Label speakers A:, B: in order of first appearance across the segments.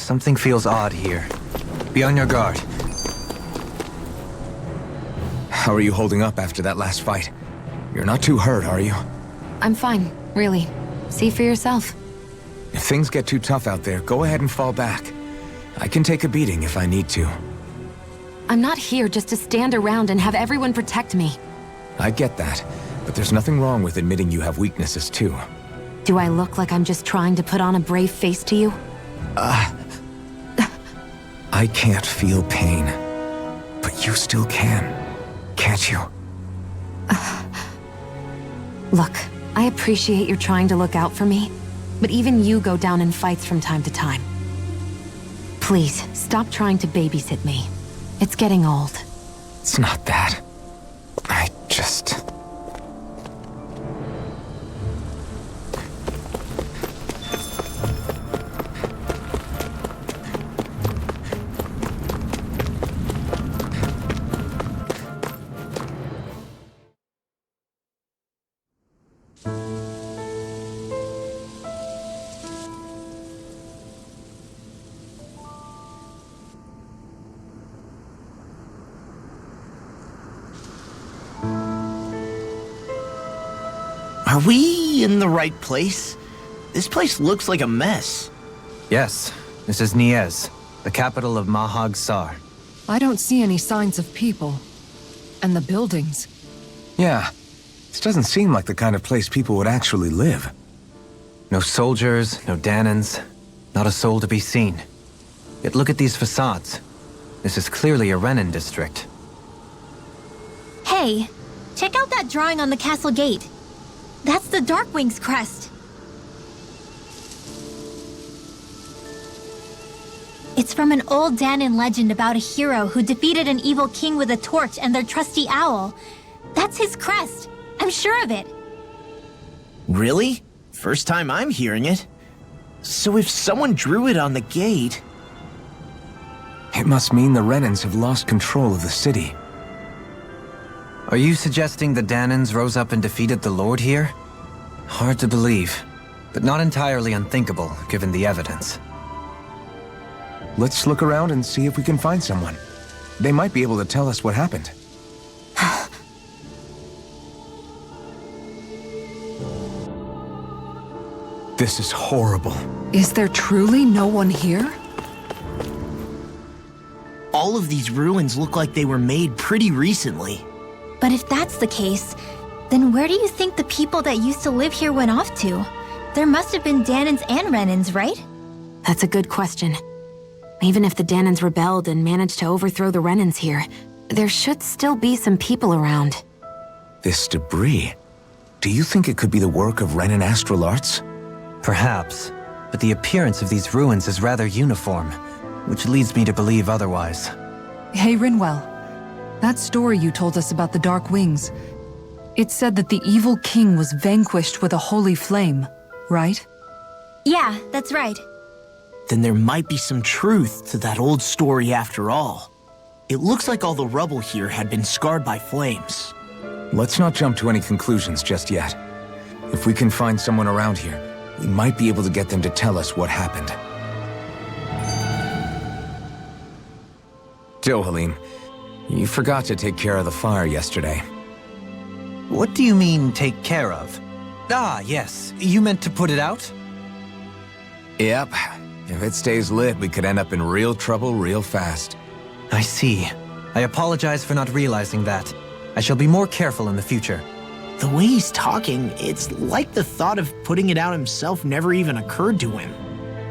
A: Something feels odd here. Be on your guard.
B: How are you holding up after that last fight? You're not too hurt, are you?
C: I'm fine, really. See for yourself.
B: If things get too tough out there, go ahead and fall back. I can take a beating if I need to.
C: I'm not here just to stand around and have everyone protect me.
B: I get that, but there's nothing wrong with admitting you have weaknesses too.
C: Do I look like I'm just trying to put on a brave face to you?
B: I can't feel pain, but you still can, can't you?
C: Look, I appreciate you're trying to look out for me, but even you go down in fights from time to time. Please, stop trying to babysit me. It's getting old.
B: It's not that. I just...
D: Are we in the right place? This place looks like a mess.
A: Yes, this is Niez, the capital of Mahag Sar.
E: I don't see any signs of people. And the buildings.
B: Yeah, this doesn't seem like the kind of place people would actually live.
A: No soldiers, no Danans, not a soul to be seen. Yet look at these facades. This is clearly a Renin district.
F: Hey, check out that drawing on the castle gate. That's the Darkwing's crest. It's from an old Danan legend about a hero who defeated an evil king with a torch and their trusty owl. That's his crest. I'm sure of it.
D: Really? First time I'm hearing it. So if someone drew it on the gate...
B: It must mean the Renins have lost control of the city.
A: Are you suggesting the Danans rose up and defeated the Lord here? Hard to believe, but not entirely unthinkable, given the evidence.
B: Let's look around and see if we can find someone. They might be able to tell us what happened. This is horrible.
E: Is there truly no one here?
D: All of these ruins look like they were made pretty recently.
F: But if that's the case, then where do you think the people that used to live here went off to? There must have been Danans and Renins, right?
C: That's a good question. Even if the Danans rebelled and managed to overthrow the Renins here, there should still be some people around.
B: This debris... Do you think it could be the work of Renin astral arts?
A: Perhaps, but the appearance of these ruins is rather uniform, which leads me to believe otherwise.
E: Hey, Rinwell. That story you told us about the Dark Wings, it said that the evil king was vanquished with a holy flame, right?
F: Yeah, that's right.
D: Then there might be some truth to that old story after all. It looks like all the rubble here had been scarred by flames.
B: Let's not jump to any conclusions just yet. If we can find someone around here, we might be able to get them to tell us what happened. Dohalim, you forgot to take care of the fire yesterday.
A: What do you mean, take care of? Ah, yes. You meant to put it out?
B: Yep. If it stays lit, we could end up in real trouble real fast.
A: I see. I apologize for not realizing that. I shall be more careful in the future.
D: The way he's talking, it's like the thought of putting it out himself never even occurred to him.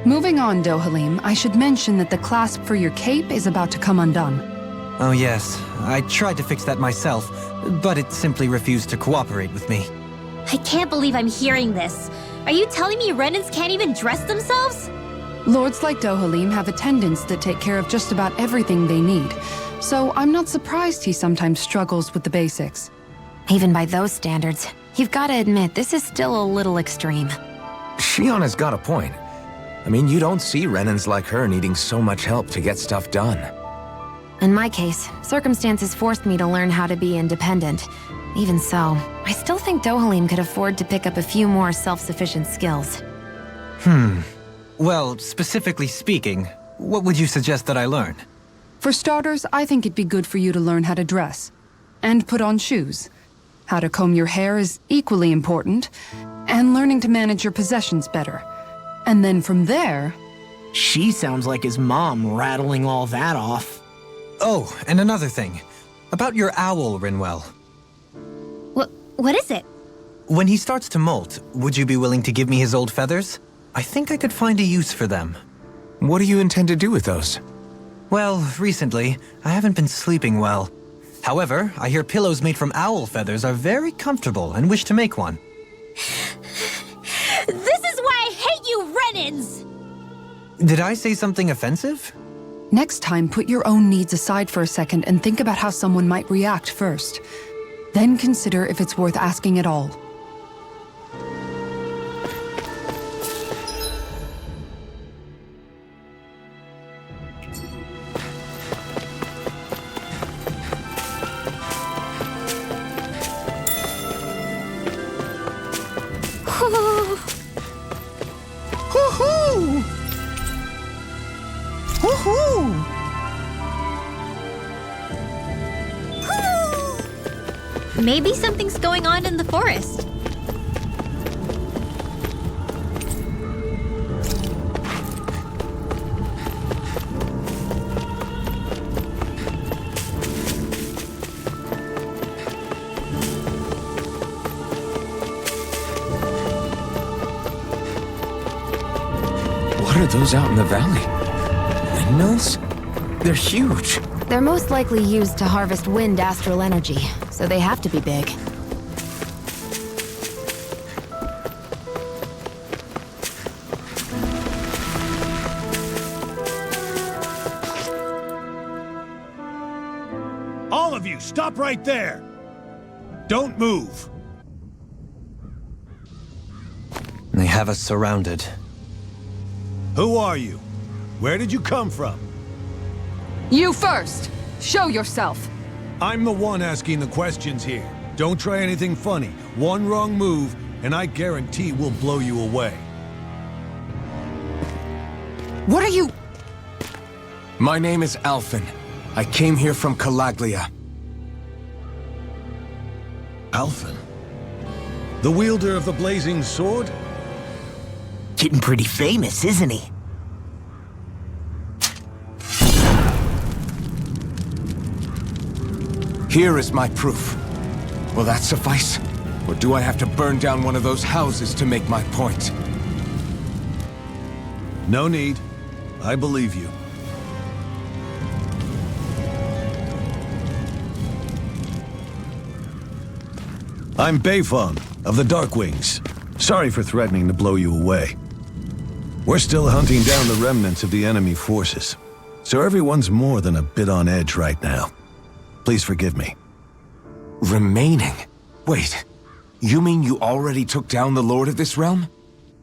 E: Moving on, Dohalim, I should mention that the clasp for your cape is about to come undone.
A: Oh yes, I tried to fix that myself, but it simply refused to cooperate with me.
F: I can't believe I'm hearing this. Are you telling me Renins can't even dress themselves?
E: Lords like Dohalim have attendants that take care of just about everything they need, so I'm not surprised he sometimes struggles with the basics.
C: Even by those standards, you've got to admit this is still a little extreme.
B: Shionna's got a point. I mean, you don't see Renins like her needing so much help to get stuff done.
C: In my case, circumstances forced me to learn how to be independent. Even so, I still think Dohalim could afford to pick up a few more self-sufficient skills.
A: Well, specifically speaking, what would you suggest that I learn?
E: For starters, I think it'd be good for you to learn how to dress. And put on shoes. How to comb your hair is equally important. And learning to manage your possessions better. And then from there...
D: She sounds like his mom rattling all that off.
A: Oh, and another thing. About your owl, Rinwell.
F: What is it?
A: When he starts to molt, would you be willing to give me his old feathers? I think I could find a use for them.
B: What do you intend to do with those?
A: Well, recently, I haven't been sleeping well. However, I hear pillows made from owl feathers are very comfortable and wish to make one.
F: This is why I hate you, Renans!
A: Did I say something offensive?
E: Next time, put your own needs aside for a second and think about how someone might react first. Then consider if it's worth asking at all.
F: Maybe something's going on in the forest.
B: What are those out in the valley? Windmills? They're huge.
C: They're most likely used to harvest wind astral energy, so they have to be big.
G: All of you, stop right there! Don't move!
A: They have us surrounded.
G: Who are you? Where did you come from?
E: You first! Show yourself!
G: I'm the one asking the questions here. Don't try anything funny. One wrong move, and I guarantee we'll blow you away.
E: What are you...
B: My name is Alphen. I came here from Calaglia.
G: Alphen? The wielder of the blazing sword?
D: Getting pretty famous, isn't he?
B: Here is my proof. Will that suffice? Or do I have to burn down one of those houses to make my point?
G: No need. I believe you. I'm Bayfon, of the Darkwings. Sorry for threatening to blow you away. We're still hunting down the remnants of the enemy forces, so everyone's more than a bit on edge right now. Please forgive me.
B: Remaining? Wait, you mean you already took down the Lord of this realm?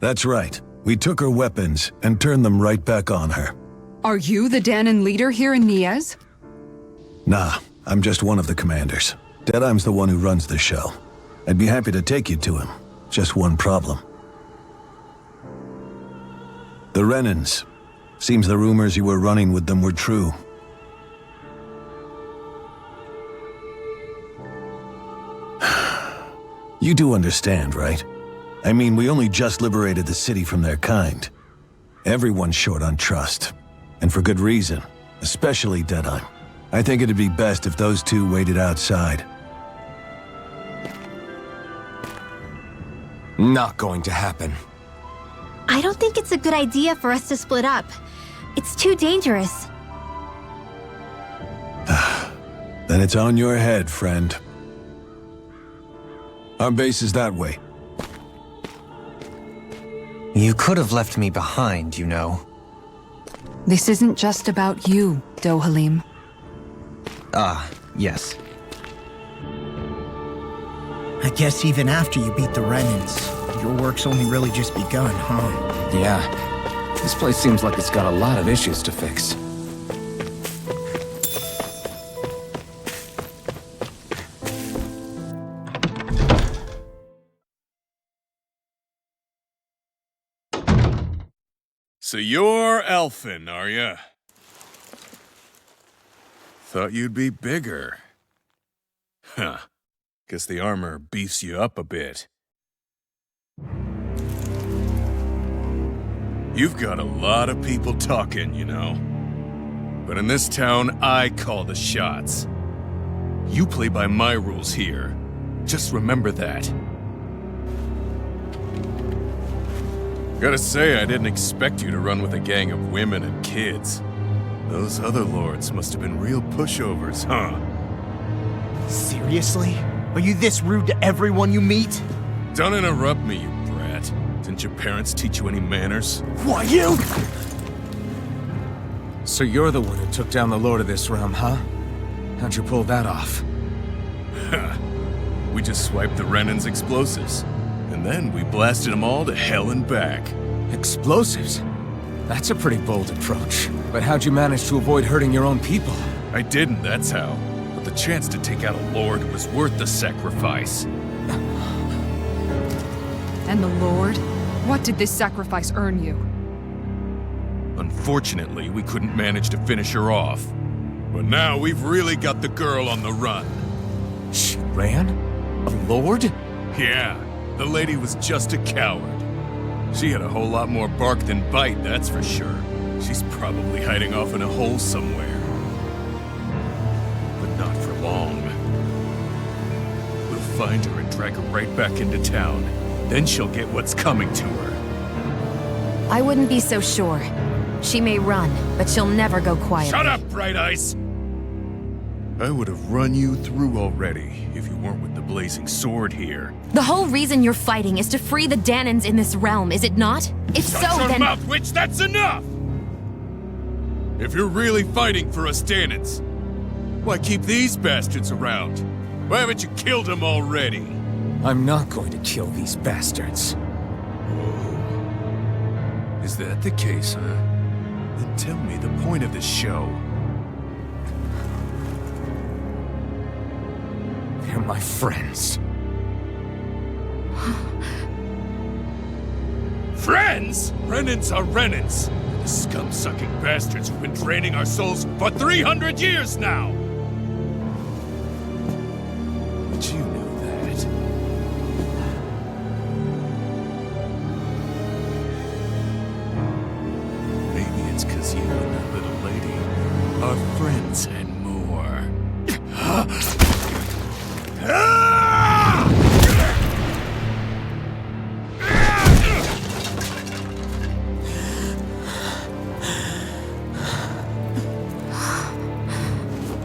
G: That's right. We took her weapons and turned them right back on her.
E: Are you the Danon leader here in Niez?
G: Nah, I'm just one of the commanders. Deadeye's the one who runs the show. I'd be happy to take you to him. Just one problem. The Renans. Seems the rumors you were running with them were true. You do understand, right? I mean, we only just liberated the city from their kind. Everyone's short on trust. And for good reason. Especially Deadeye. I think it'd be best if those two waited outside.
B: Not going to happen.
F: I don't think it's a good idea for us to split up. It's too dangerous.
G: Then it's on your head, friend. Our base is that way.
A: You could have left me behind, you know.
E: This isn't just about you, Dohalim.
A: Ah, yes.
D: I guess even after you beat the Renans, your work's only really just begun, huh?
B: Yeah. This place seems like it's got a lot of issues to fix.
H: So you're elfin, are ya? Thought you'd be bigger. Huh. Guess the armor beefs you up a bit. You've got a lot of people talking, you know. But in this town, I call the shots. You play by my rules here. Just remember that. Gotta say, I didn't expect you to run with a gang of women and kids. Those other lords must have been real pushovers, huh?
D: Seriously? Are you this rude to everyone you meet?
H: Don't interrupt me, you brat. Didn't your parents teach you any manners?
D: Why, you?
B: So you're the one who took down the Lord of this realm, huh? How'd you pull that off?
H: We just swiped the Renan's explosives. And then we blasted them all to hell and back.
B: Explosives? That's a pretty bold approach. But how'd you manage to avoid hurting your own people?
H: I didn't, that's how. But the chance to take out a lord was worth the sacrifice.
E: And the Lord? What did this sacrifice earn you?
H: Unfortunately, we couldn't manage to finish her off. But now we've really got the girl on the run.
B: She ran? A lord?
H: Yeah, the lady was just a coward. She had a whole lot more bark than bite, that's for sure. She's probably hiding off in a hole somewhere. But not for long. We'll find her and drag her right back into town. Then she'll get what's coming to her.
C: I wouldn't be so sure. She may run, but she'll never go quietly.
H: Shut up, Bright Eyes! I would have run you through already if you weren't with the blazing sword here.
C: The whole reason you're fighting is to free the Danans in this realm, is it not? If so,
H: Shut your
C: then—
H: mouth, witch! That's enough! If you're really fighting for us Danans, why keep these bastards around? Why haven't you killed them already?
B: I'm not going to kill these bastards.
H: Whoa. Is that the case, huh? Then tell me the point of this show.
B: They're my friends.
H: Friends? Renans are Renans. The scum-sucking bastards who've been draining our souls for 300 years now! But you know that. Maybe it's 'cause you and that little lady are friends and more.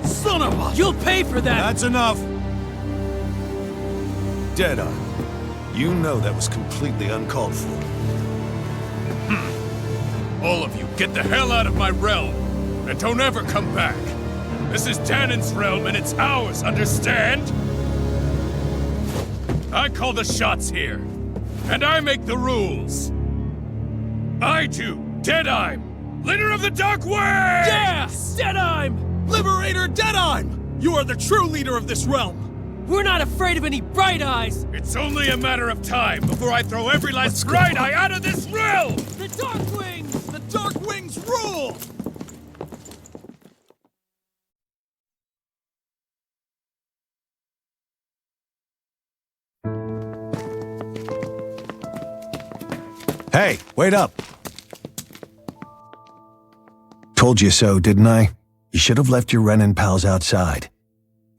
D: Son of a— You'll pay for that!
G: That's enough! Deadeye, you know that was completely uncalled for.
H: All of you, get the hell out of my realm! And don't ever come back! This is Danan's realm and it's ours, understand? I call the shots here. And I make the rules. I do, Deadeye, leader of the Dark Wings!
D: Yeah! Deadeye! Liberator Deadeye! You are the true leader of this realm! We're not afraid of any Bright Eyes!
H: It's only a matter of time before I throw every last Bright Eye out of this realm!
D: The Dark Wings! The Dark Wings rule!
G: Hey, wait up! Told you so, didn't I? You should have left your Renan pals outside.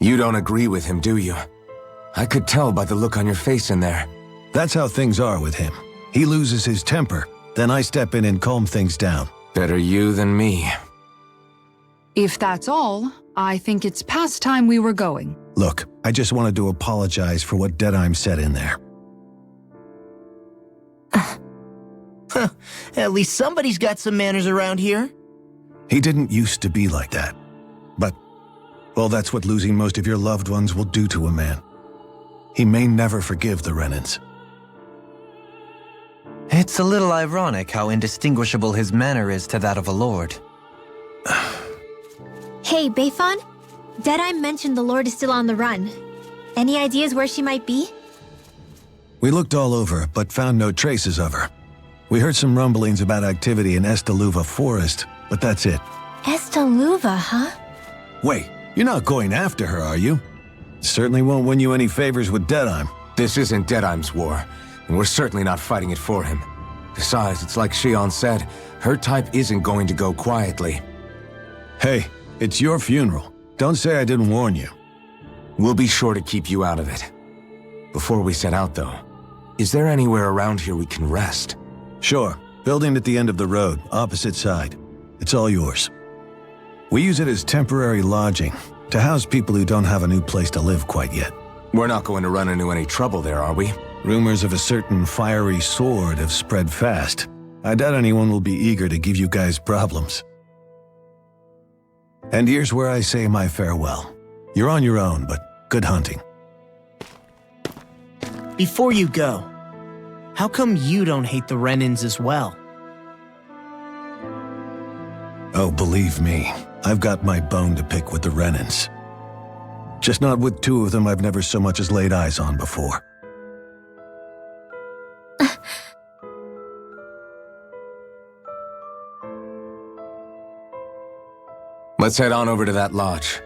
B: You don't agree with him, do you? I could tell by the look on your face in there.
G: That's how things are with him. He loses his temper, then I step in and calm things down.
B: Better you than me.
E: If that's all, I think it's past time we were going.
G: Look, I just wanted to apologize for what Deadeye said in there.
D: At least somebody's got some manners around here.
G: He didn't used to be like that. But, well, that's what losing most of your loved ones will do to a man. He may never forgive the Renans.
A: It's a little ironic how indistinguishable his manner is to that of a lord.
F: Hey, Bayfon? Deadeye mentioned the Lord is still on the run. Any ideas where she might be?
G: We looked all over, but found no traces of her. We heard some rumblings about activity in Estaluva Forest, but that's it.
F: Estaluva, huh?
G: Wait, you're not going after her, are you? Certainly won't win you any favors with Deadheim.
B: This isn't Deadheim's war, and we're certainly not fighting it for him. Besides, it's like Shion said, her type isn't going to go quietly.
G: Hey, it's your funeral. Don't say I didn't warn you.
B: We'll be sure to keep you out of it. Before we set out, though, is there anywhere around here we can rest?
G: Sure. Building at the end of the road, opposite side. It's all yours. We use it as temporary lodging, to house people who don't have a new place to live quite yet.
B: We're not going to run into any trouble there, are we?
G: Rumors of a certain fiery sword have spread fast. I doubt anyone will be eager to give you guys problems. And here's where I say my farewell. You're on your own, but good hunting.
D: Before you go, how come you don't hate the Renans as well?
G: Oh, believe me, I've got my bone to pick with the Renans. Just not with two of them I've never so much as laid eyes on before.
B: Let's head on over to that lodge.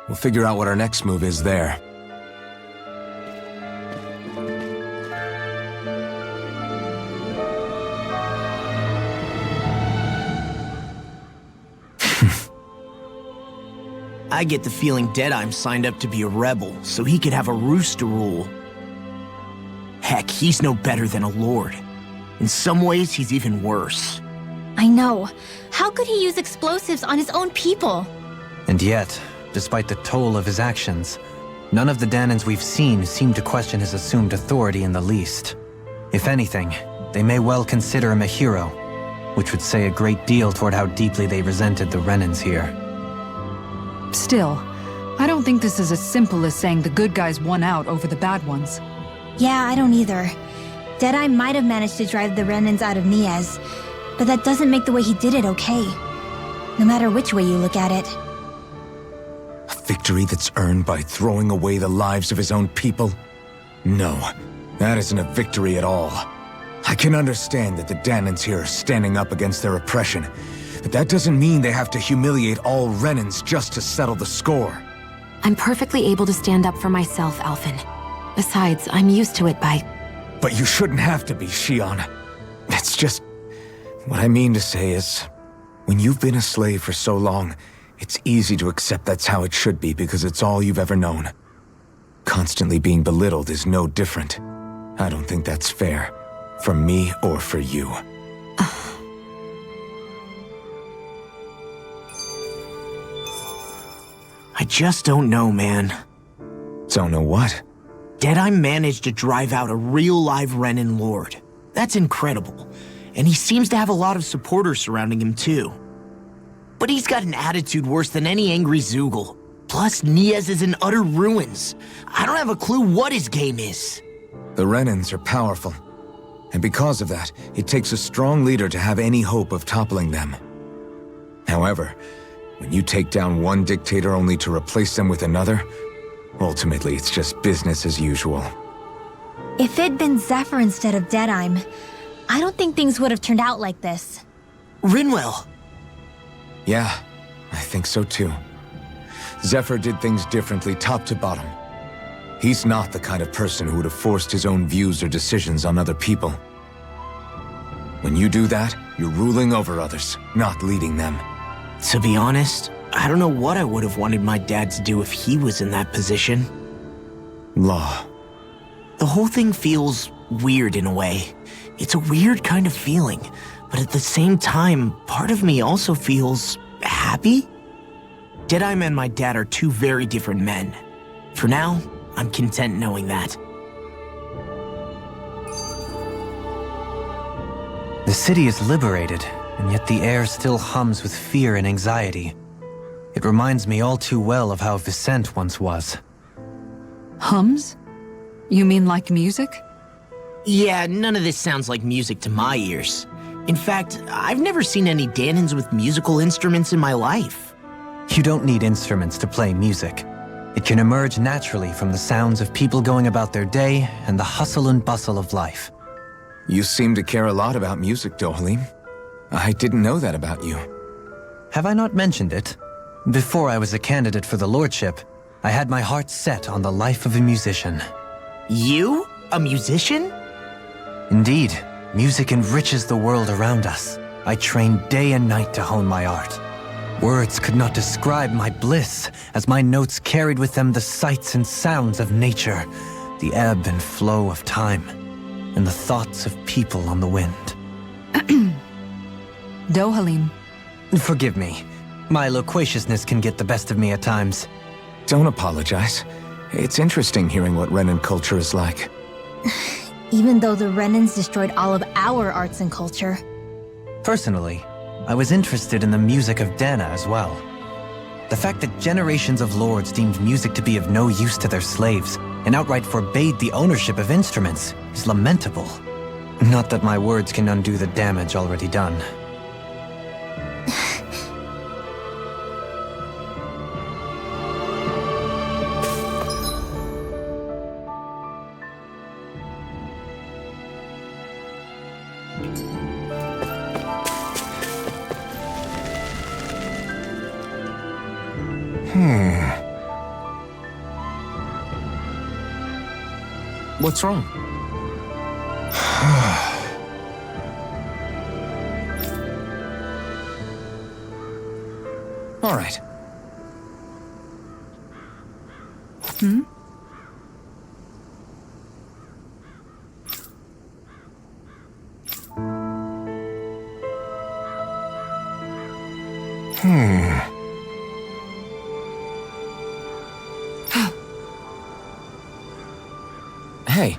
B: We'll figure out what our next move is there.
D: I get the feeling Deadheim signed up to be a rebel so he could have a roost to rule. Heck, he's no better than a lord. In some ways, he's even worse.
F: I know. How could he use explosives on his own people?
A: And yet, despite the toll of his actions, none of the Danans we've seen seem to question his assumed authority in the least. If anything, they may well consider him a hero, which would say a great deal toward how deeply they resented the Renans here.
E: Still, I don't think this is as simple as saying the good guys won out over the bad ones.
F: Yeah, I don't either. Deadeye might have managed to drive the Renans out of Niaz, but that doesn't make the way he did it okay. No matter which way you look at it.
B: A victory that's earned by throwing away the lives of his own people? No, that isn't a victory at all. I can understand that the Danans here are standing up against their oppression, but that doesn't mean they have to humiliate all Renans just to settle the score.
C: I'm perfectly able to stand up for myself, Alphen. Besides, I'm used to it by...
B: But you shouldn't have to be, Shion. It's just... What I mean to say is, when you've been a slave for so long, it's easy to accept that's how it should be because it's all you've ever known. Constantly being belittled is no different. I don't think that's fair. For me or for you.
D: I just don't know, man.
B: Don't know what?
D: Deadeye managed to drive out a real live Renan lord. That's incredible. And he seems to have a lot of supporters surrounding him too. But he's got an attitude worse than any angry Zoogle. Plus, Niaz is in utter ruins. I don't have a clue what his game is.
B: The Renans are powerful. And because of that, it takes a strong leader to have any hope of toppling them. However, when you take down one dictator only to replace them with another, ultimately it's just business as usual.
F: If it'd been Zephyr instead of Deadeye, I don't think things would have turned out like this.
D: Rinwell.
B: Yeah, I think so too. Zephyr did things differently top to bottom. He's not the kind of person who would have forced his own views or decisions on other people. When you do that, you're ruling over others, not leading them.
D: To be honest, I don't know what I would have wanted my dad to do if he was in that position.
B: Law.
D: The whole thing feels weird in a way. It's a weird kind of feeling, but at the same time, part of me also feels happy? Deadeye and my dad are two very different men. For now, I'm content knowing that.
A: The city is liberated, and yet the air still hums with fear and anxiety. It reminds me all too well of how Vicente once was.
E: Hums? You mean like music?
D: Yeah, none of this sounds like music to my ears. In fact, I've never seen any Danans with musical instruments in my life.
A: You don't need instruments to play music. It can emerge naturally from the sounds of people going about their day and the hustle and bustle of life.
B: You seem to care a lot about music, Dohalim. I didn't know that about you.
A: Have I not mentioned it? Before I was a candidate for the lordship, I had my heart set on the life of a musician.
D: You? A musician?
A: Indeed, music enriches the world around us. I trained day and night to hone my art. Words could not describe my bliss, as my notes carried with them the sights and sounds of nature, the ebb and flow of time, and the thoughts of people on the wind.
E: Dohalim.
A: Forgive me. My loquaciousness can get the best of me at times.
B: Don't apologize. It's interesting hearing what Renan culture is like.
F: Even though the Renans destroyed all of our arts and culture.
A: Personally, I was interested in the music of Dana as well. The fact that generations of lords deemed music to be of no use to their slaves and outright forbade the ownership of instruments is lamentable. Not that my words can undo the damage already done.
B: What's wrong? All right.
E: Hmm?
B: Hey.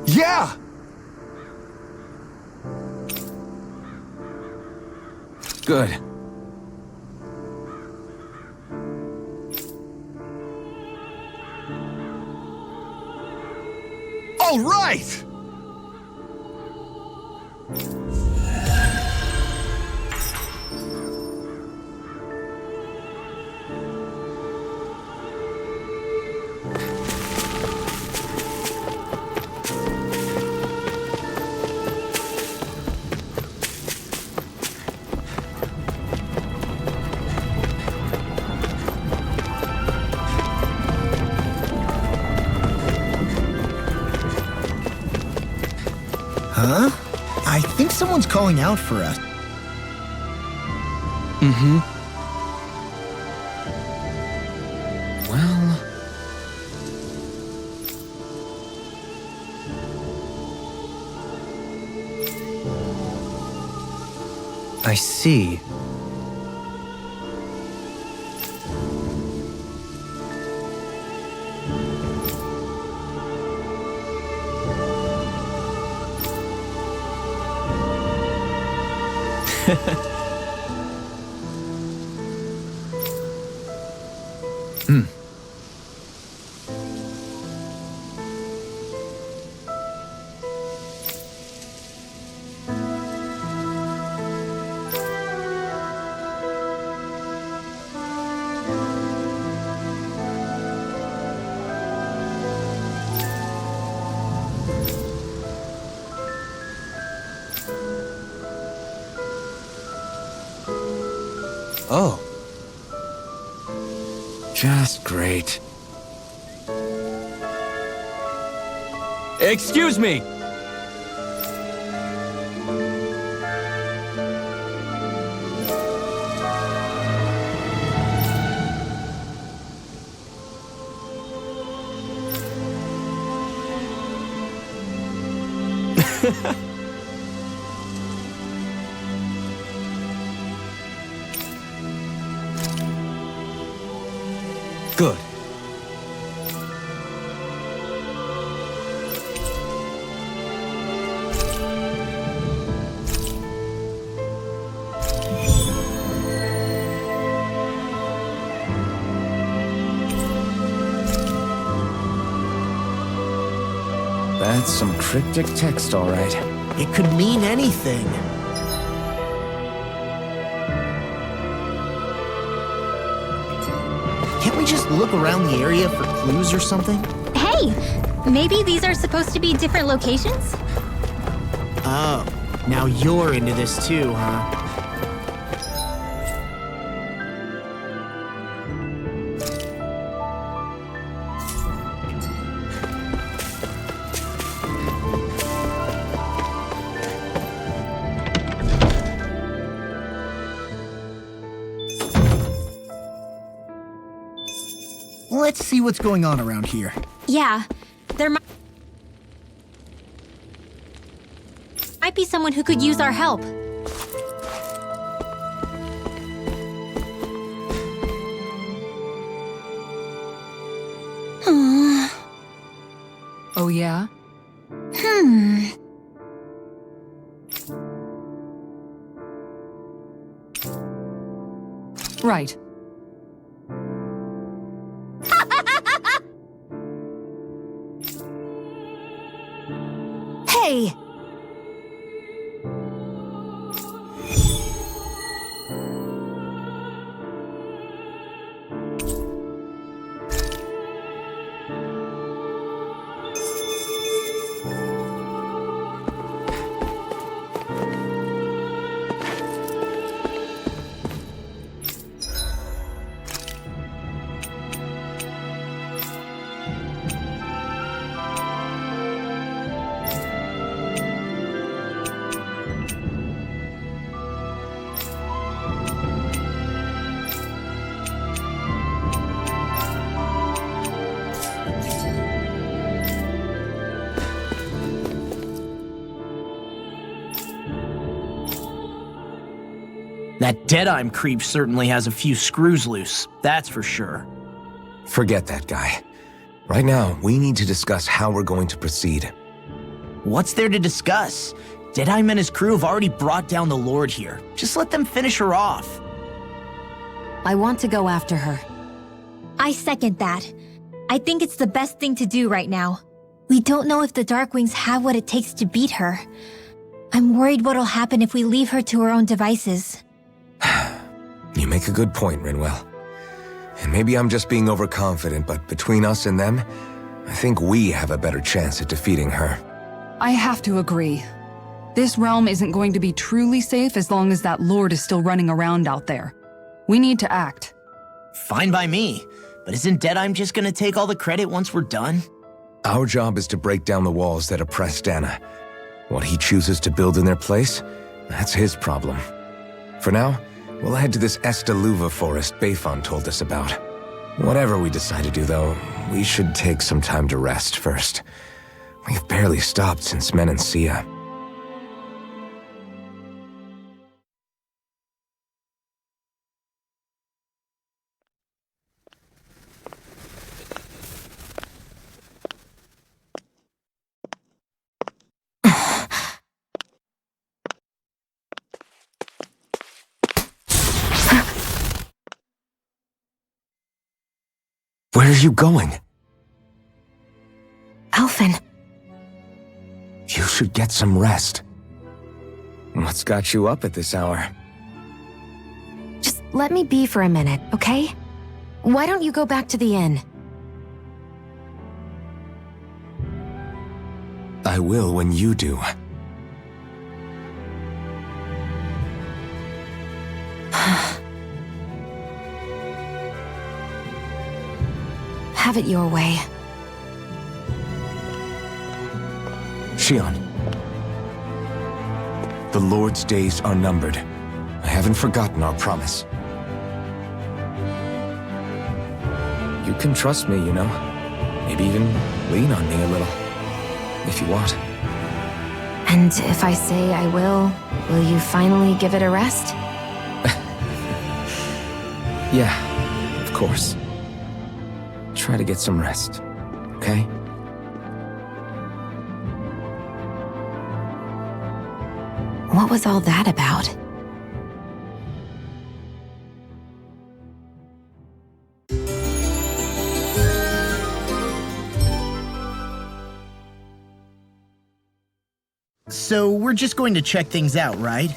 B: Yeah! Good.
G: All right!
D: Huh? I think someone's calling out for us.
B: Well...
A: I see. Oh.
B: Just great.
I: Excuse me!
A: Good.
B: That's some cryptic text, all right.
D: It could mean anything. Can't we just look around the area for clues or something?
F: Hey! Maybe these are supposed to be different locations?
D: Oh, now you're into this too, huh?
I: Let's see what's going on around here.
F: Yeah, there might be someone who could use our help.
E: Oh, yeah? Right.
F: Hey!
D: That Deadeye creep certainly has a few screws loose, that's for sure.
B: Forget that guy. Right now, we need to discuss how we're going to proceed.
D: What's there to discuss? Deadeye and his crew have already brought down the Lord here. Just let them finish her off.
C: I want to go after her.
F: I second that. I think it's the best thing to do right now. We don't know if the Darkwings have what it takes to beat her. I'm worried what'll happen if we leave her to her own devices.
B: You make a good point, Rinwell. And maybe I'm just being overconfident, but between us and them, I think we have a better chance at defeating her.
E: I have to agree. This realm isn't going to be truly safe as long as that Lord is still running around out there. We need to act.
D: Fine by me. But isn't Deadeye just gonna take all the credit once we're done?
B: Our job is to break down the walls that oppress Dana. What he chooses to build in their place, that's his problem. For now, we'll head to this Estaluva forest Bayfon told us about. Whatever we decide to do, though, we should take some time to rest first. We've barely stopped since Menancia. Where are you going?
C: Alphen.
B: You should get some rest. What's got you up at this hour?
C: Just let me be for a minute, okay? Why don't you go back to the inn?
B: I will when you do.
C: Have it your way.
B: Shion. The Lord's days are numbered. I haven't forgotten our promise. You can trust me, you know. Maybe even lean on me a little. If you want.
C: And if I say I will you finally give it a rest?
B: Yeah, of course. Try to get some rest, okay?
C: What was all that about?
D: So we're just going to check things out, right?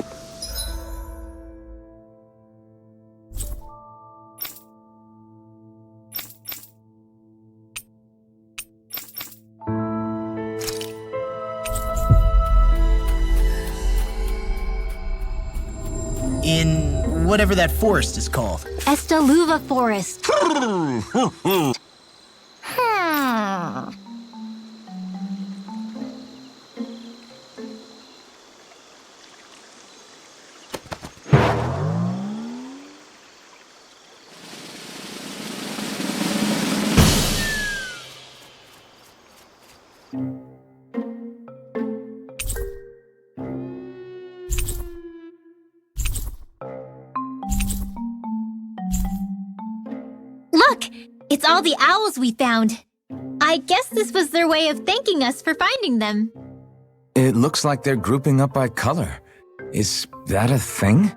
D: In whatever that forest is called.
F: Estaluva Forest. Look! It's all the owls we found. I guess this was their way of thanking us for finding them.
B: It looks like they're grouping up by color. Is that a thing?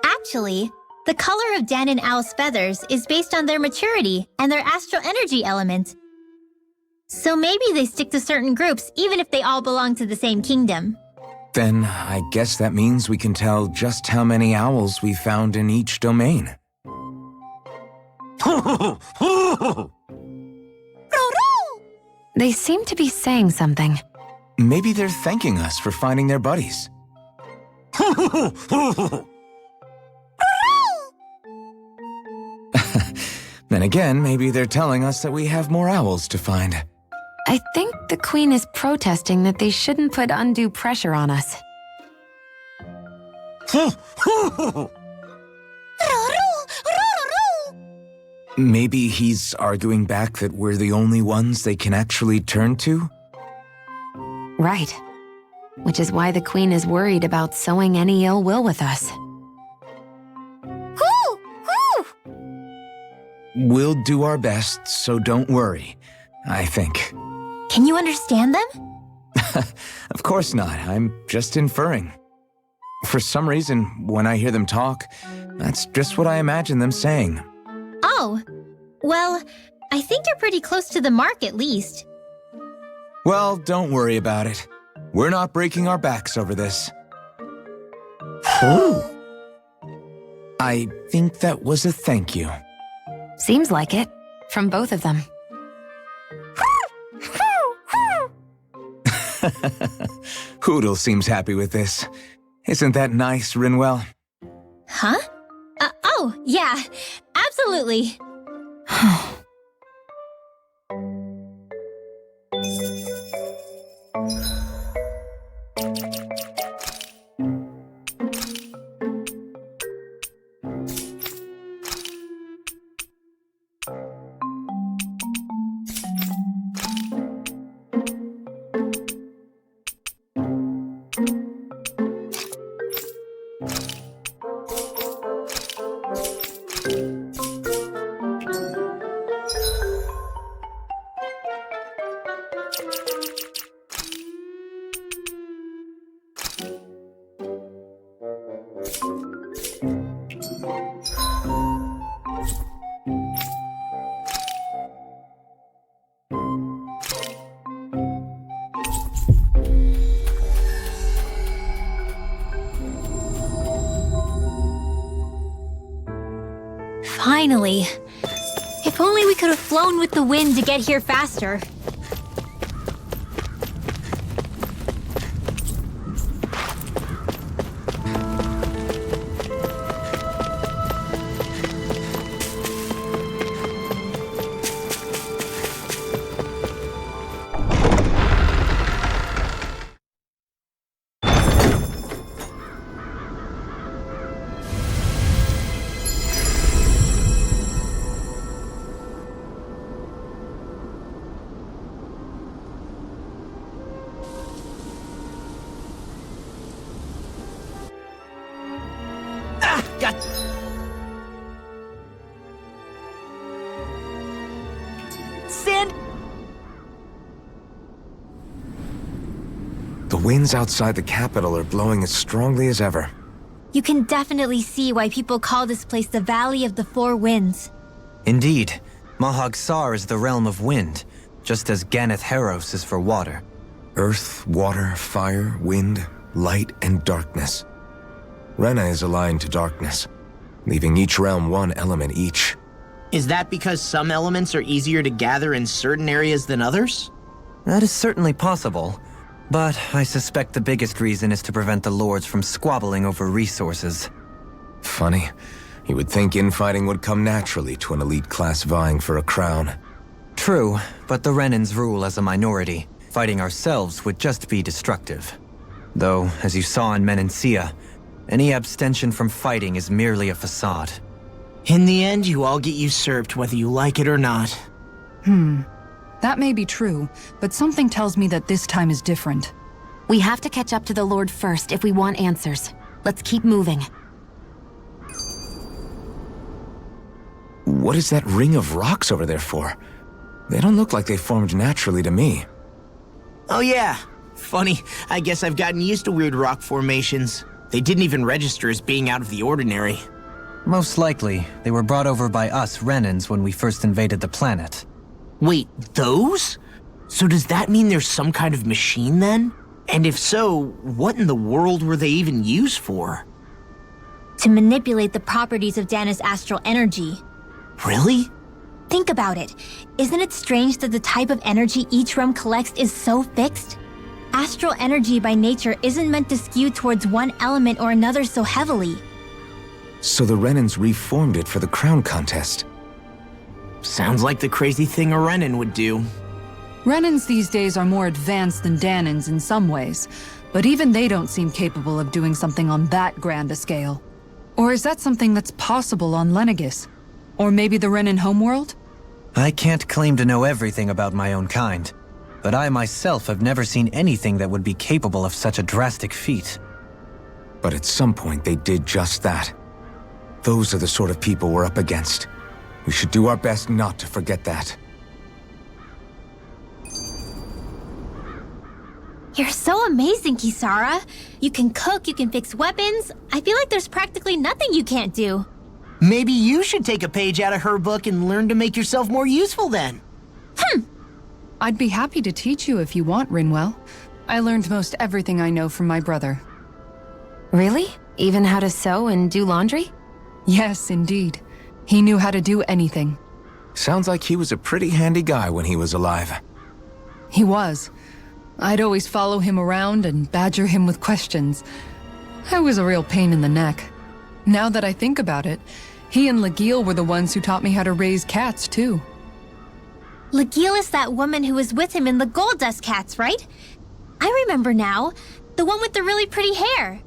F: Actually, the color of Dan and Owl's feathers is based on their maturity and their astral energy element. So maybe they stick to certain groups even if they all belong to the same kingdom.
B: Then I guess that means we can tell just how many owls we found in each domain.
C: They seem to be saying something.
B: Maybe they're thanking us for finding their buddies. Then again, maybe they're telling us that we have more owls to find.
C: I think the Queen is protesting that they shouldn't put undue pressure on us.
B: Maybe he's arguing back that we're the only ones they can actually turn to?
C: Right. Which is why the Queen is worried about sowing any ill will with us.
B: We'll do our best, so don't worry, I think.
F: Can you understand them?
B: Of course not, I'm just inferring. For some reason, when I hear them talk, that's just what I imagine them saying.
F: Oh, well, I think you're pretty close to the mark at least.
B: Well, don't worry about it. We're not breaking our backs over this. I think that was a thank you.
C: Seems like it. From both of them.
B: Hoodle seems happy with this. Isn't that nice, Rinwell?
F: Huh? Oh, yeah, absolutely. Finally. If only we could have flown with the wind to get here faster.
D: Sand!
B: The winds outside the capital are blowing as strongly as ever.
F: You can definitely see why people call this place the Valley of the Four Winds.
A: Indeed, Mahag Sar is the realm of wind, just as Ganeth Heros is for water.
B: Earth, water, fire, wind, light, and darkness. Rena is aligned to darkness, leaving each realm one element each.
D: Is that because some elements are easier to gather in certain areas than others?
A: That is certainly possible, but I suspect the biggest reason is to prevent the lords from squabbling over resources.
B: Funny. You would think infighting would come naturally to an elite class vying for a crown.
A: True, but the Renans rule as a minority. Fighting ourselves would just be destructive. Though, as you saw in Menancia, any abstention from fighting is merely a facade.
D: In the end, you all get usurped whether you like it or not.
E: That may be true, but something tells me that this time is different.
C: We have to catch up to the Lord first if we want answers. Let's keep moving.
B: What is that ring of rocks over there for? They don't look like they formed naturally to me.
D: Oh yeah. Funny, I guess I've gotten used to weird rock formations. They didn't even register as being out of the ordinary.
A: Most likely, they were brought over by us Renans when we first invaded the planet.
D: Wait, those? So does that mean there's some kind of machine then? And if so, what in the world were they even used for?
F: To manipulate the properties of Dana's astral energy.
D: Really?
F: Think about it. Isn't it strange that the type of energy each realm collects is so fixed? Astral energy by nature isn't meant to skew towards one element or another so heavily.
B: So the Renans reformed it for the crown contest.
D: Sounds like the crazy thing a Renan would do.
E: Renans these days are more advanced than Danans in some ways, but even they don't seem capable of doing something on that grand a scale. Or is that something that's possible on Lenegis? Or maybe the Renan homeworld?
A: I can't claim to know everything about my own kind, but I myself have never seen anything that would be capable of such a drastic feat.
B: But at some point they did just that. Those are the sort of people we're up against. We should do our best not to forget that.
F: You're so amazing, Kisara. You can cook, you can fix weapons. I feel like there's practically nothing you can't do.
D: Maybe you should take a page out of her book and learn to make yourself more useful then.
E: I'd be happy to teach you if you want, Rinwell. I learned most everything I know from my brother.
C: Really? Even how to sew and do laundry?
E: Yes, indeed. He knew how to do anything.
B: Sounds like he was a pretty handy guy when he was alive.
E: He was. I'd always follow him around and badger him with questions. I was a real pain in the neck. Now that I think about it, he and Legil were the ones who taught me how to raise cats, too.
F: Legil is that woman who was with him in the Gold Dust Cats, right? I remember now. The one with the really pretty hair.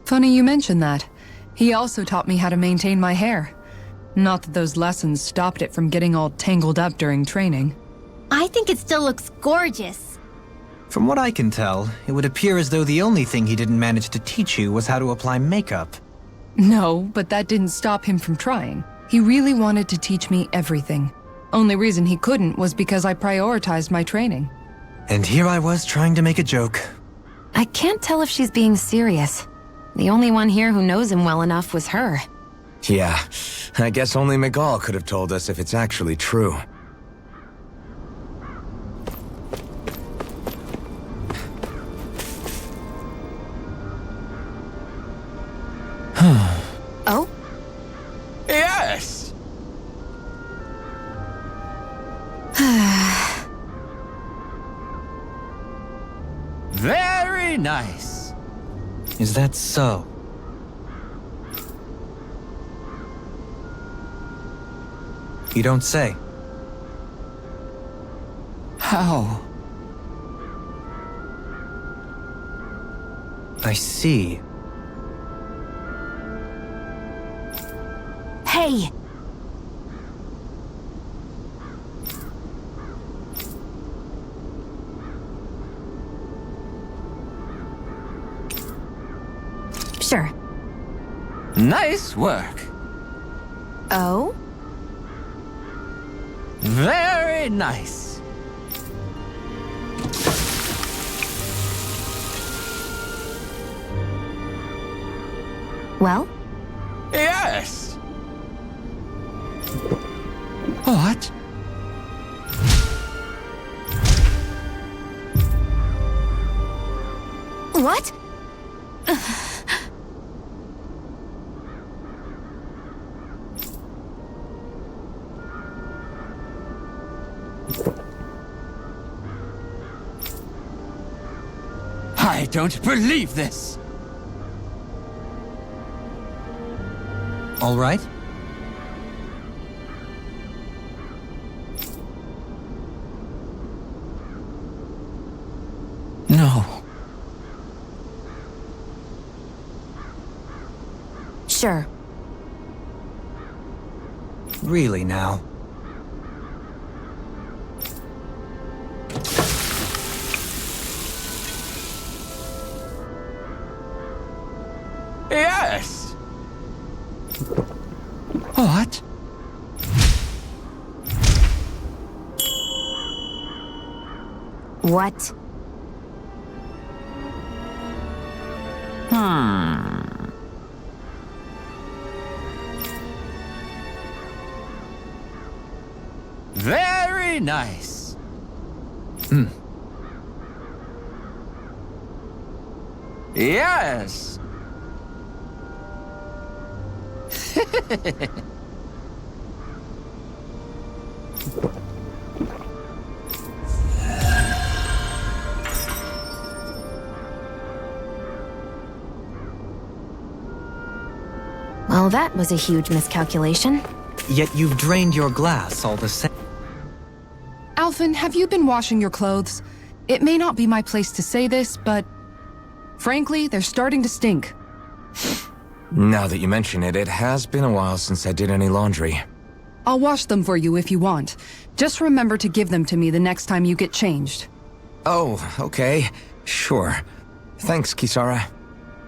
E: Funny you mention that. He also taught me how to maintain my hair. Not that those lessons stopped it from getting all tangled up during training.
F: I think it still looks gorgeous.
A: From what I can tell, it would appear as though the only thing he didn't manage to teach you was how to apply makeup.
E: No, but that didn't stop him from trying. He really wanted to teach me everything. Only reason he couldn't was because I prioritized my training.
A: And here I was trying to make a joke.
C: I can't tell if she's being serious. The only one here who knows him well enough was her.
B: Yeah, I guess only Miguel could have told us if it's actually true.
C: Oh?
D: Yes! Very nice.
A: Is that so? You don't say.
D: How?
A: I see.
C: Hey! Sure.
D: Nice work.
C: Oh?
D: Very nice.
C: Well?
D: Yes. What?
C: What?
D: I don't believe this.
A: All right?
D: No.
C: Sure.
A: Really now?
D: Yes!
A: What?
C: What?
D: Very nice. Yes.
C: Well, that was a huge miscalculation.
A: Yet you've drained your glass all the same.
E: Alphen, have you been washing your clothes? It may not be my place to say this, but frankly, they're starting to stink.
B: Now that you mention it, it has been a while since I did any laundry.
E: I'll wash them for you if you want. Just remember to give them to me the next time you get changed.
B: Oh, okay. Sure. Thanks, Kisara.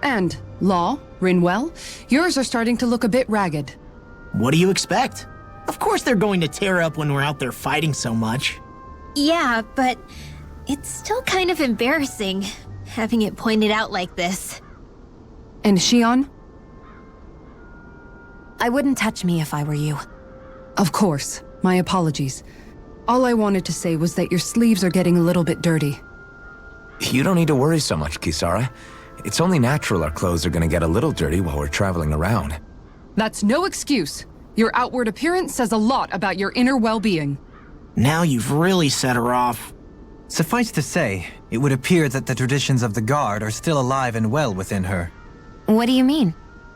E: And, Law, Rinwell, yours are starting to look a bit ragged.
D: What do you expect? Of course they're going to tear up when we're out there fighting so much.
F: Yeah, but it's still kind of embarrassing, having it pointed out like this.
E: And Shion?
C: I wouldn't touch me if I were you.
E: Of course. My apologies. All I wanted to say was that your sleeves are getting a little bit dirty.
B: You don't need to worry so much, Kisara. It's only natural our clothes are gonna get a little dirty while we're traveling around.
E: That's no excuse. Your outward appearance says a lot about your inner well-being.
D: Now you've really set her off.
A: Suffice to say, it would appear that the traditions of the Guard are still alive and well within her.
C: What do you mean?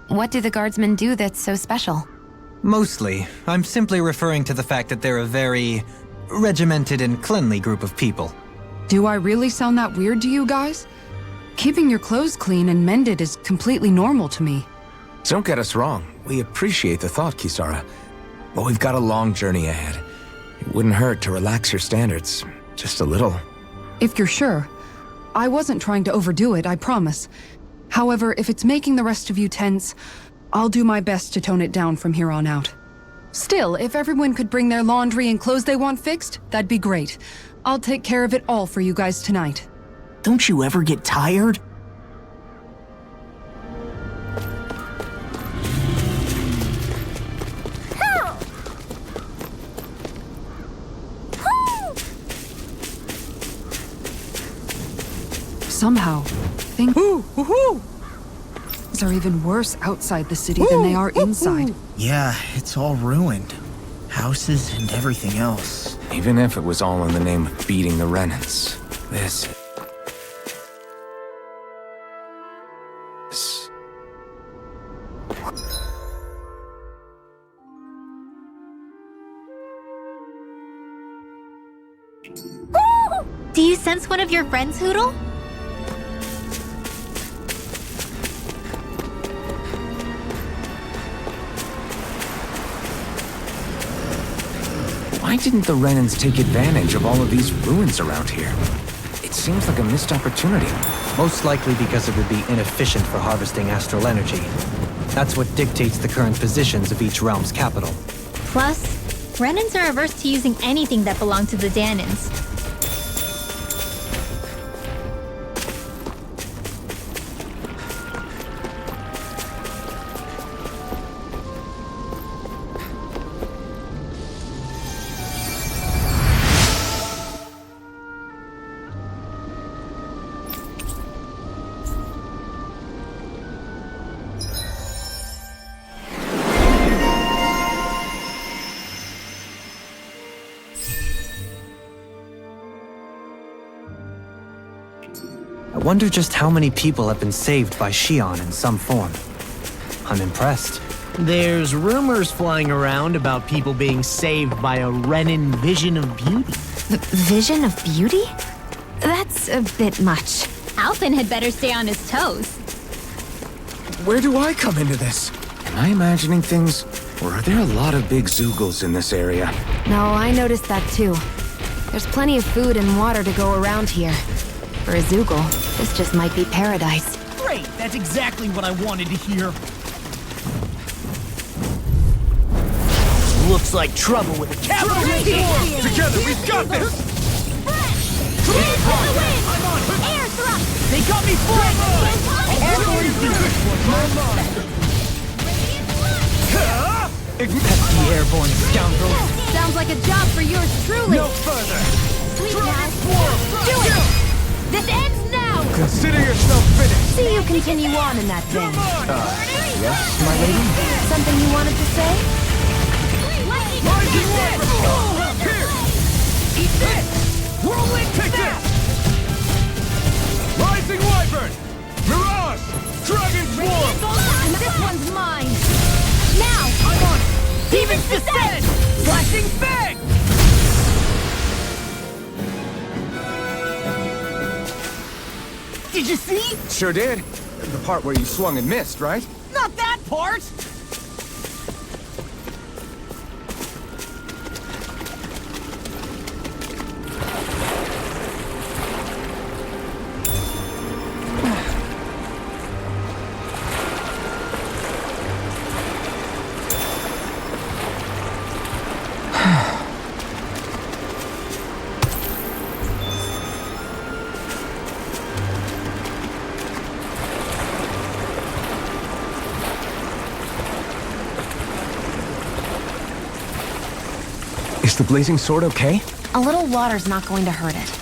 C: What do the guardsmen do that's so special?
A: Mostly, I'm simply referring to the fact that they're a very regimented and cleanly group of people.
E: Do I really sound that weird to you guys? Keeping your clothes clean and mended is completely normal to me.
B: Don't get us wrong. We appreciate the thought, Kisara. But we've got a long journey ahead. It wouldn't hurt to relax your standards. Just a little.
E: If you're sure. I wasn't trying to overdo it, I promise. However, if it's making the rest of you tense, I'll do my best to tone it down from here on out. Still, if everyone could bring their laundry and clothes they want fixed, that'd be great. I'll take care of it all for you guys tonight.
D: Don't you ever get tired?
E: Somehow, things are even worse outside the city than they are inside.
I: Yeah, it's all ruined. Houses and everything else.
B: Even if it was all in the name of beating the Renans, this...
F: Do you sense one of your friends, Hoodle?
B: Why didn't the Renans take advantage of all of these ruins around here? It seems like a missed opportunity.
A: Most likely because it would be inefficient for harvesting astral energy. That's what dictates the current positions of each realm's capital.
F: Plus, Renans are averse to using anything that belonged to the Danans.
A: I wonder just how many people have been saved by Shion in some form. I'm impressed.
D: There's rumors flying around about people being saved by a Renin vision of beauty.
C: Vision of beauty? That's a bit much.
F: Alphen had better stay on his toes.
B: Where do I come into this? Am I imagining things? Or are there a lot of big Zoogles in this area?
C: No, I noticed that too. There's plenty of food and water to go around here. For a Zoogle, this just might be paradise.
D: Great, that's exactly what I wanted to hear. Looks like trouble with a capital T.
H: Together, we've got this!
F: I'm on air thrust!
D: They got me full! Pesky airborne scoundrels!
C: Sounds like a job for yours truly.
D: No further!
F: Sweet now. Do it! This ends now!
B: Consider yourself finished.
C: See you continue on in that thing.
B: Yes, my lady?
C: Something you wanted to say?
H: Here! Eat this! Whirlwind take this! Rising Wyvern! Mirage! Dragon Swarm!
C: And this one's mine.
F: Now!
D: I'm on it! Demon's Descent! Flashing Fang! Did you see?
B: Sure did. The part where you swung and missed, right?
D: Not that part!
B: Is the blazing sword okay?
C: A little water's not going to hurt it.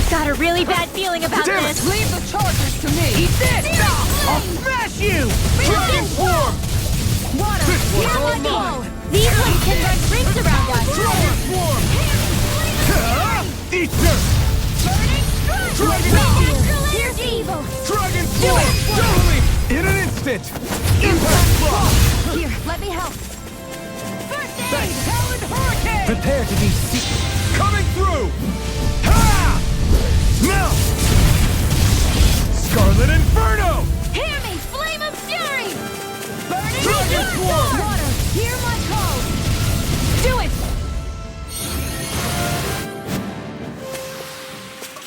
F: Got a really bad feeling about this.
E: Leave the charges to me!
D: Eat this! I'll smash you! Dragon Swarm!
F: Water!
H: This one's
F: Here
H: all
F: we go!
H: mine.
F: These ones can run rings around us!
H: Dragon Swarm! Easter!
F: Here's evil!
H: Dragon Swarm! Totally! In an instant! Impact block!
C: Here, let me help.
F: First aid!
D: Talon Hurricane!
B: Prepare to be seized.
H: Coming through! Ha! Now! Scarlet Inferno!
F: Hear me! Flame of Fury!
H: Dragon Swarm!
F: Water! Hear my call! Do it!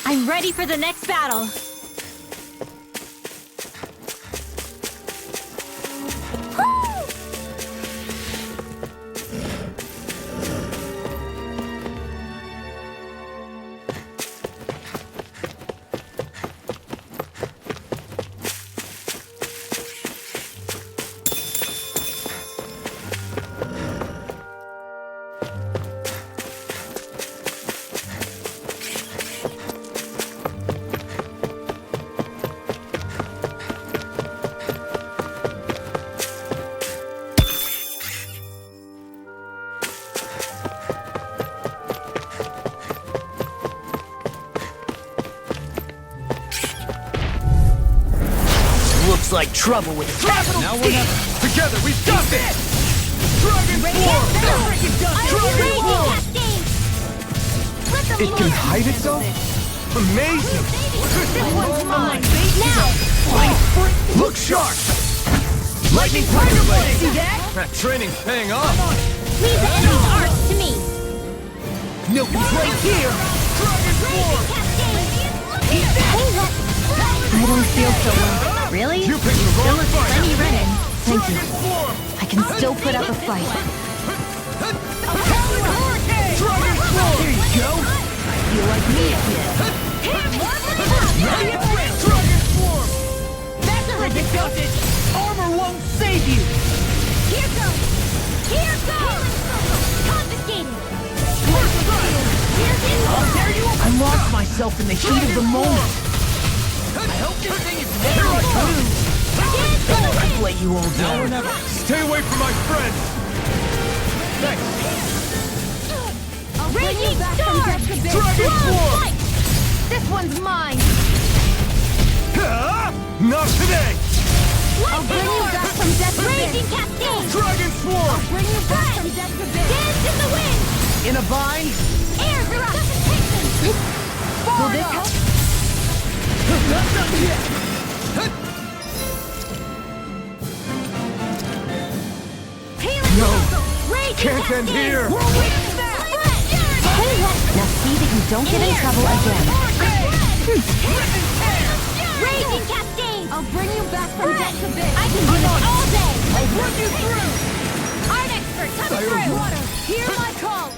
F: I'm ready for the next battle.
D: Looks like trouble with a capital
H: Now
D: T.
H: or never. Together, we've got this! Dragon Swarm! Dragon Swarm!
B: It can hide itself? Amazing!
F: This one's mine! Now!
H: Look sharp!
D: Lightning Tiger Blade! See that?
H: That training's paying off!
F: Leave the enemy's arts to me!
D: No complaint here!
H: Dragon Swarm!
C: I don't feel so well.
F: Really?
H: You picked the wrong fight!
F: Plenty running.
C: Thank you.
H: Dragon Swarm!
C: I can still put up a fight.
D: Armor won't save you!
F: Here goes! Here goes! Confiscated!
D: I lost myself in the heat of the moment. I hope this thing is never true. I've let you all
B: Now or
D: down.
B: never. Stay away from my friends. Thanks.
F: Raging Storm!
B: Dragon Form!
F: Fight! This one's mine!
B: Not today.
F: I'll bring you back from death to Raging Cascade!
B: Dragon Swarm.
F: Bring you back from death to Dance in the wind!
D: In a bind?
F: Air Suffocation!
D: Will this help? Not done yet!
F: Healing
B: No.
F: Circle! Raging
B: Can't
F: Cascade!
B: end here.
F: Whirlwind Snap!
C: Now see that you don't get in trouble again.
F: Raging Cascade! I'll bring you back from death to bid. I can do this all day!
D: I'll work you through!
F: Art expert, come through! Water, hear my call!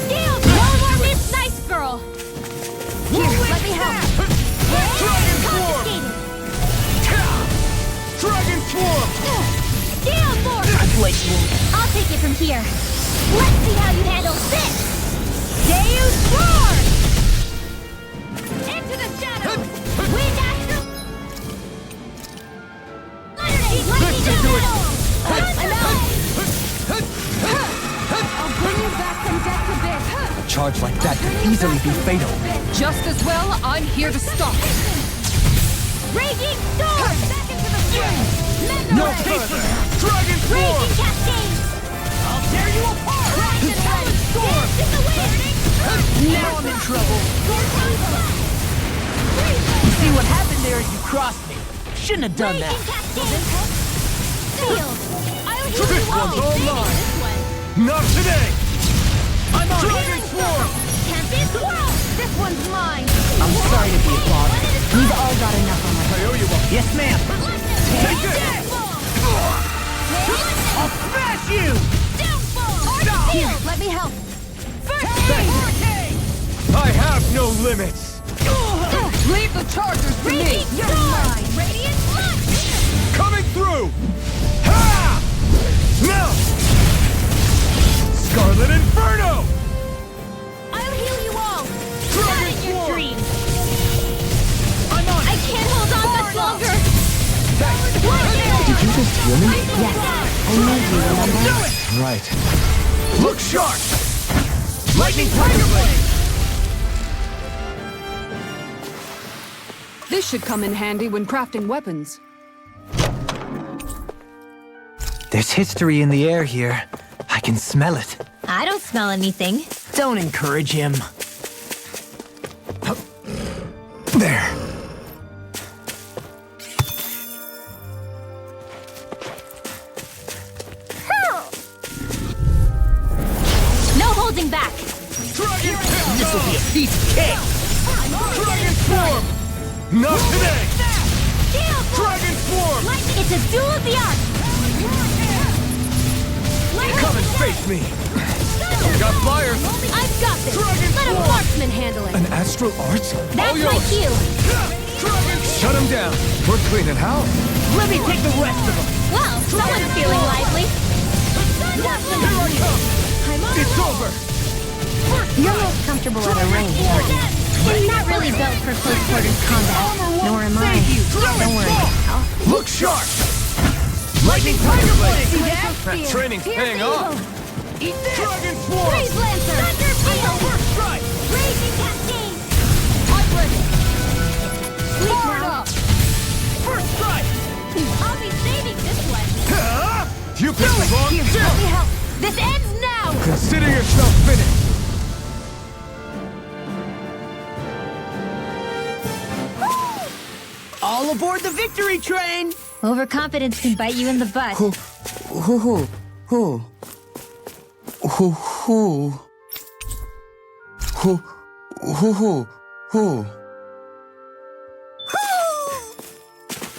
F: Scales, no more Miss Nice Girl! Here, let me help!
B: Dragon Form.
F: Confiscated!
B: Dragon Swarm.
F: Scale Force!
D: I've let you all down.
F: I'll take it from here. Let's see how you handle this! Deus Sword! Into the shadows! Wind Astral! Lightning Shadow! I'm out! I'll bring you back from death to bid.
D: A charge like that could easily be fatal.
E: Just as well, I'm here to stop.
F: Raging Storm! Back into the fray! Mega
D: No
F: Ray!
D: further!
B: Dragon Swarm.
F: Raging Cascade!
D: I'll tear you apart!
F: Crash and Talon Storm! Dance in the wind!
D: Now I'm in trouble. See what happened there is you crossed me. Shouldn't have done that.
F: Raging Cascade! Sealed! I'll heal
B: This
F: you all!
B: one's all
F: Saving
B: mine.
F: this one!
B: Not today.
D: I'm on
B: Dragon
D: it!
B: Swarm.
F: Tempest Swirl! This one's mine!
D: I'm sorry to be a bother.
C: We've all got enough on our
B: I owe you one.
D: Yes, ma'am.
B: Take this.
D: I'll smash you!
F: Downfall!
C: Here, let me help.
B: I have no limits.
E: Leave the chargers to me.
F: Raging Storm! Radiant Light!
B: Coming through. Ha! Now. Scarlet Inferno.
F: I'll heal you all!
B: Dragon
F: Not in your
B: Swarm.
F: dreams!
D: I'm on
F: I
D: it!
F: can't hold on much longer!
D: Did you just heal me?
C: Yes, I made you, remember?
B: Right. Look sharp.
D: Lightning Tiger Blade!
E: This should come in handy when crafting weapons.
A: There's history in the air here. I can smell it.
F: I don't smell anything.
D: Don't encourage him.
B: There.
F: No holding back!
B: Dragon
D: This will be a piece of cake!
B: Dragon Swarm. Not today.
F: Scale Force!
B: Dragon Swarm.
F: It's a duel of the arts!
B: Come and face me. Got fire.
F: I've got this!
B: Dragon
F: Let a
B: Swarm.
F: marksman handle it!
B: An astral arts?
F: That's
B: All
F: my
B: yours.
F: cue!
B: Shut him down. We're cleaning house.
D: Let me take the rest of them!
F: Well, someone's feeling lively!
B: Here I come. It's over.
C: You're most comfortable at a range, aren't you?
F: I'm not really built for close quarters combat.
C: Nor am I. Don't worry.
B: Look sharp.
D: Lightning Tiger Blade! See that?
B: That training's paying off.
D: Eat this!
B: Dragon Swarm.
F: Freeze Lancer! Thunder Field!
D: First strike!
F: Raging Cascade!
E: I'm ready.
F: Sleep
E: Powered
F: now!
E: up.
D: First strike!
F: I'll be saving this one!
B: You picked the wrong
F: Here,
B: ship.
F: let me help! This ends now!
B: Consider yourself finished.
D: All aboard the victory train!
F: Overconfidence can bite you in the butt.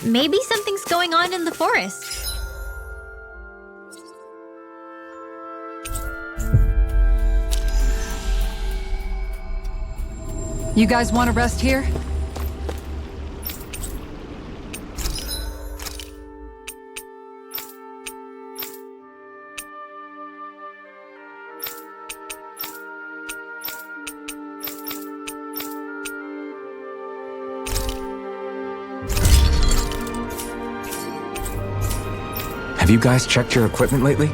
F: Maybe something's going on in the forest.
E: You guys want to rest here?
B: Have you guys checked your equipment lately?